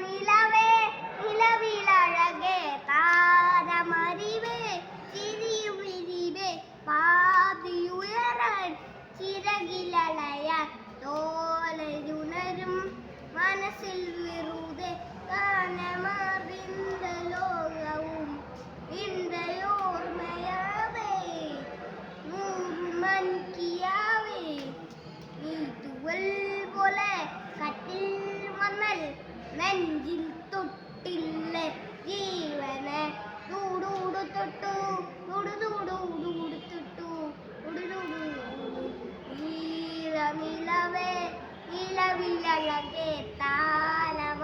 നിലവേ നിലവിലഴകേ താരമറിവേ ചിരിയുമിരിവേ പാതിയുയരാൻ ചിറകിലളയാൻ തോലയുണരും മനസ്സിൽ വെറുതെ ഗാനമറിந்த ലോകവും ഇന്ത്യയോർമ്മയാവേ മൻകിയാവേ നീ തുവൽ പോലെ കട്ടിൽ മന്നൽ നെഞ്ചിൽ തൊട്ടില്ല ജീവനെ ദൂടൂടു തൊട്ടു ദൂടുദൂടൂടൂടു തൊട്ടു ദൂടുദൂടു നീലമിലവേ നിലവിലഴകേ താരമ